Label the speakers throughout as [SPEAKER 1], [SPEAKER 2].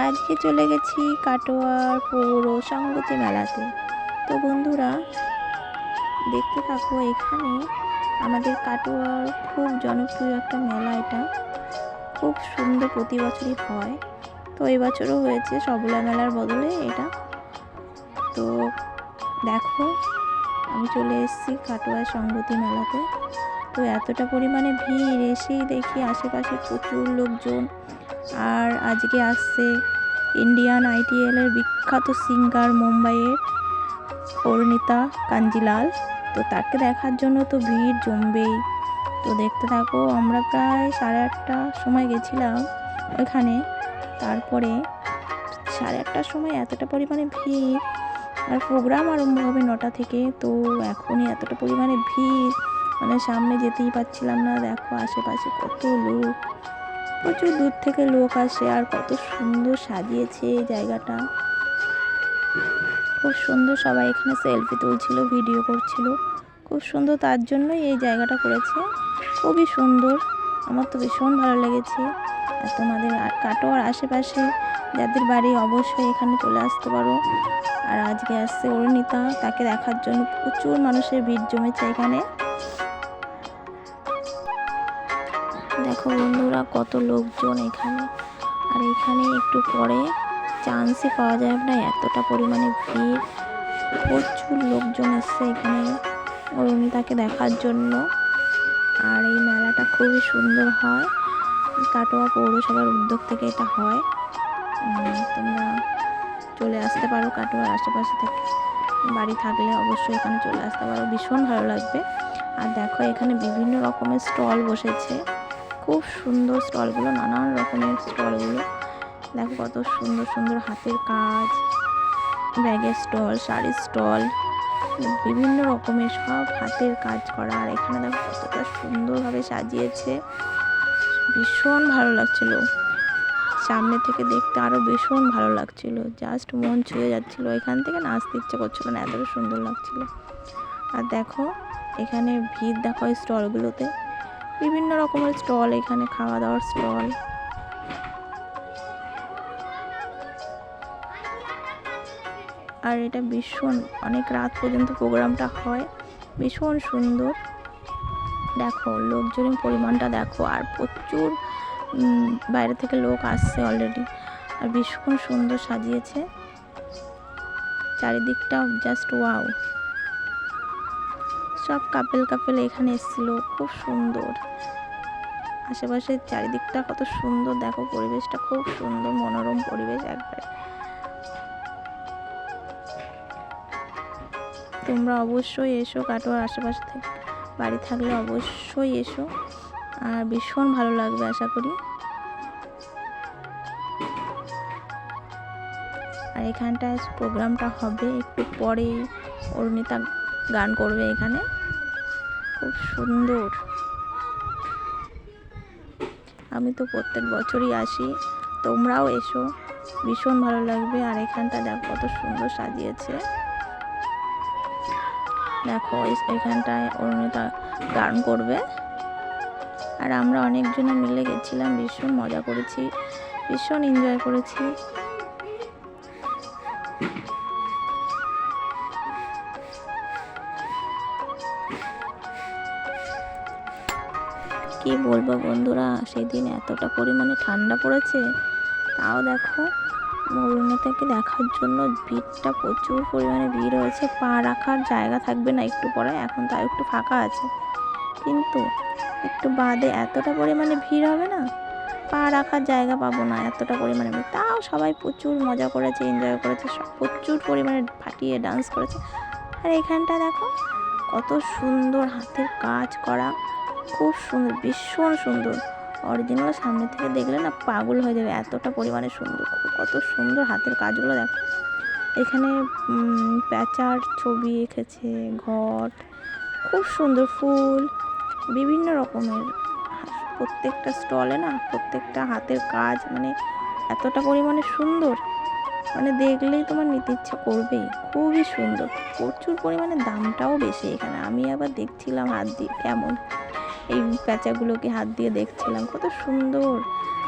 [SPEAKER 1] আজকে চলে গেছি কাটোয়ার পৌর সংগতি মেলাতে। তো বন্ধুরা দেখতে থাকো, এখানে আমাদের কাটোয়ার খুব জনপ্রিয় একটা মেলা। এটা খুব সুন্দর, প্রতি বছরই হয়। তো এবছরও হয়েছে সবলা মেলার বদলে এটা। তো দেখো, আমি চলে এসেছি কাটোয়ার সংগতি মেলাতে। তো এতটা পরিমাণে ভিড়, এসেই দেখি আশেপাশে প্রচুর লোকজন। আর আজকে আসছে ইন্ডিয়ান আইডিয়ালের বিখ্যাত সিঙ্গার মুম্বাইয়ের পরিণীতা কাঞ্জিলাল। তো তাকে দেখার জন্য তো ভিড় জমবেই। তো দেখতে থাকো, আমরা প্রায় 8:30টার সময় গেছিলাম ওইখানে। তারপরে 8:30টার সময় এতটা পরিমাণে ভিড়, আর প্রোগ্রাম আরম্ভ হবে 9টা থেকে। তো এখনই এতটা পরিমাণে ভিড়, মানে সামনে যেতেই পারছিলাম না। দেখো আশেপাশে কত লোক, প্রচুর দূর থেকে লোক আসে। আর কত সুন্দর সাজিয়েছে এই জায়গাটা, খুব সুন্দর। সবাই এখানে সেলফি তুলছিল, ভিডিও করছিল, খুব সুন্দর। তার জন্যই এই জায়গাটা করেছে, খুবই সুন্দর। আমার তো ভীষণ ভালো লেগেছে। আর তোমাদের কাটোয়ার আশেপাশে যাদের বাড়ি অবশ্যই এখানে চলে আসতে পারো। আর আজকে আসছে অরুণিতা, তাকে দেখার জন্য প্রচুর মানুষের ভিড় জমেছে এখানে। দেখো বন্ধুরা কত লোকজন এখানে। আর এখানে একটু পরে চান্সই পাওয়া যায় না, এতটা পরিমাণে ভিড়। প্রচুর লোকজন এসছে এখানে অরুণিতাকে দেখার জন্য। আর এই মেলাটা খুবই সুন্দর হয়, কাটোয়া পৌরসভার উদ্যোগ থেকে এটা হয়। তোমরা চলে আসতে পারো কাটোয়ার আশেপাশে থেকে, বাড়ি থাকলে অবশ্যই এখানে চলে আসতে পারো, ভীষণ ভালো লাগবে। আর দেখো এখানে বিভিন্ন রকমের স্টল বসেছে, খুব সুন্দর স্টলগুলো, নানান রকমের স্টলগুলো। দেখো কত সুন্দর সুন্দর হাতের কাজ, ব্যাগের স্টল, শাড়ির স্টল, বিভিন্ন রকমের সব হাতের কাজ করা। আর এখানে দেখো কতটা সুন্দরভাবে সাজিয়েছে, ভীষণ ভালো লাগছিল। সামনে থেকে দেখতে আরও ভীষণ ভালো লাগছিল, জাস্ট মন ছুঁয়ে যাচ্ছিল। এখান থেকে নাচতে ইচ্ছে করছিল না, এতটা সুন্দর লাগছিল। আর দেখো এখানে ভিড়, দেখো এই স্টলগুলোতে বিভিন্ন রকমের স্টল, এখানে খাওয়া দাওয়ার স্টল। আর এটা ভীষণ অনেক রাত পর্যন্ত প্রোগ্রামটা হয়, ভীষণ সুন্দর। দেখো লোকজনের পরিমাণটা দেখো, আর প্রচুর বাইরে থেকে লোক আসছে অলরেডি। আর ভীষণ সুন্দর সাজিয়েছে চারিদিকটা, জাস্ট ওয়াও। সব কাপেল কাপেল এখানে এসেছিল, খুব সুন্দর। আশেপাশে চারিদিকটা কত সুন্দর, দেখো পরিবেশটা খুব সুন্দর, মনোরম পরিবেশ একবারে। তোমরা অবশ্যই এসো, কাটোয়ার আশেপাশে থেকে বাড়ি থাকলে অবশ্যই এসো, আর ভীষণ ভালো লাগবে আশা করি। আর এখানটায় প্রোগ্রামটা হবে একটু পরেই, অরুণিতা গান করবে এখানে, খুব সুন্দর। আমি তো প্রত্যেক বছরই আসি, তোমরাও এসো, ভীষণ ভালো লাগবে। আর এখানটা দেখো কত সুন্দর সাজিয়েছে। দেখো এখানটায় অরুণিতা গান করবে। আর আমরা অনেকজনে মিলে গেছিলাম, ভীষণ মজা করেছি, ভীষণ এনজয় করেছি। কি বলবো বন্ধুরা, সেদিন এতটা পরিমাণে ঠান্ডা পড়েছে, তাও দেখো অরুণিতাকে দেখার জন্য ভিড়টা, প্রচুর পরিমাণে ভিড় হয়েছে। পা রাখার জায়গা থাকবে না একটু পরে, এখন তাও একটু ফাঁকা আছে, কিন্তু একটু বাদে এতটা পরিমাণে ভিড় হবে না, পা রাখার জায়গা পাবো না, এতটা পরিমাণে ভিড়। তাও সবাই প্রচুর মজা করেছে, এনজয় করেছে, সব প্রচুর পরিমাণে ফাটিয়ে ডান্স করেছে। আর এখানটা দেখো কত সুন্দর হাতের কাজ করা, খুব সুন্দর, ভীষণ সুন্দর। অরিজিনাল সামনে থেকে দেখলে না পাগল হয়ে যাবে, এতটা পরিমাণে সুন্দর, কত সুন্দর হাতের কাজগুলো দেখো। এখানে প্যাঁচার ছবি এঁকেছে, ঘট, খুব সুন্দর ফুল, বিভিন্ন রকমের। প্রত্যেকটা স্টলে না প্রত্যেকটা হাতের কাজ, মানে এতটা পরিমাণে সুন্দর, মানে দেখলেই তোমার নিতে ইচ্ছা করবেই, খুবই সুন্দর। প্রচুর পরিমাণে দামটাও বেশি এখানে। আমি আবার দেখছিলাম হাত দিয়ে, কেমন এই প্যাঁচাগুলোকে হাত দিয়ে দেখছিলাম, কত সুন্দর,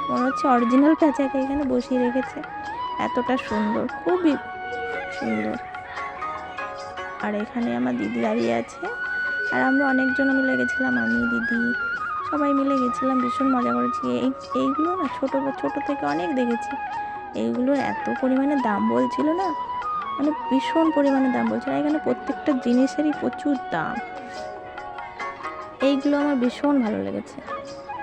[SPEAKER 1] মনে হচ্ছে অরিজিনাল প্যাঁচাকে এখানে বসিয়ে রেখেছে। এতটা সুন্দর, খুবই সুন্দর। আর এখানে আমার দিদি দাঁড়িয়ে আছে, আর আমরা অনেকজন মিলে গেছিলাম, আমি দিদি সবাই মিলে গেছিলাম, ভীষণ মজা করেছি। এইগুলো না ছোট থেকে অনেক দেখেছি, এইগুলোর এত পরিমাণে দাম বলছিল না, মানে ভীষণ পরিমাণে দাম বলছিল। এখানে প্রত্যেকটা জিনিসেরই প্রচুর দাম। এইগুলো আমার ভীষণ ভালো লেগেছে,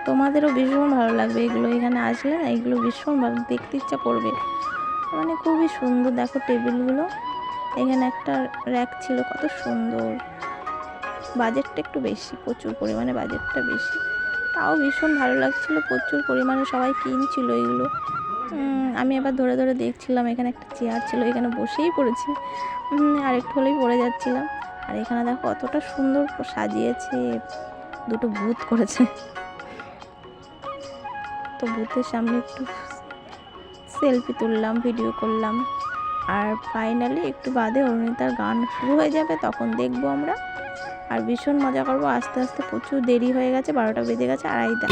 [SPEAKER 1] তোমাদেরও ভীষণ ভালো লাগবে এগুলো। এখানে আসলে না এইগুলো ভীষণ ভালো, দেখতে ইচ্ছা করবে, মানে খুবই সুন্দর। দেখো টেবিলগুলো, এখানে একটা র্যাক ছিল, কত সুন্দর। বাজেটটা একটু বেশি, প্রচুর পরিমাণে বাজেটটা বেশি, তাও ভীষণ ভালো লাগছিলো। প্রচুর পরিমাণে সবাই কিনছিল এগুলো। আমি এবার ধরে ধরে দেখছিলাম। এখানে একটা চেয়ার ছিল, এখানে বসেই পড়েছি, আর একটু হলেই পড়ে যাচ্ছিলাম। আর এখানে দেখো কতটা সুন্দর সাজিয়েছে, দুটো ভূত করেছে। তো ভূতের সামনে একটু সেলফি তুললাম, ভিডিও করলাম। আর ফাইনালি একটু বাদে অরুণিতার গান শুরু হয়ে যাবে, তখন দেখবো আমরা। আর ভীষণ মজা করবো। আস্তে আস্তে প্রচুর দেরি হয়ে গেছে, 12টা বেজে গেছে, 2:30।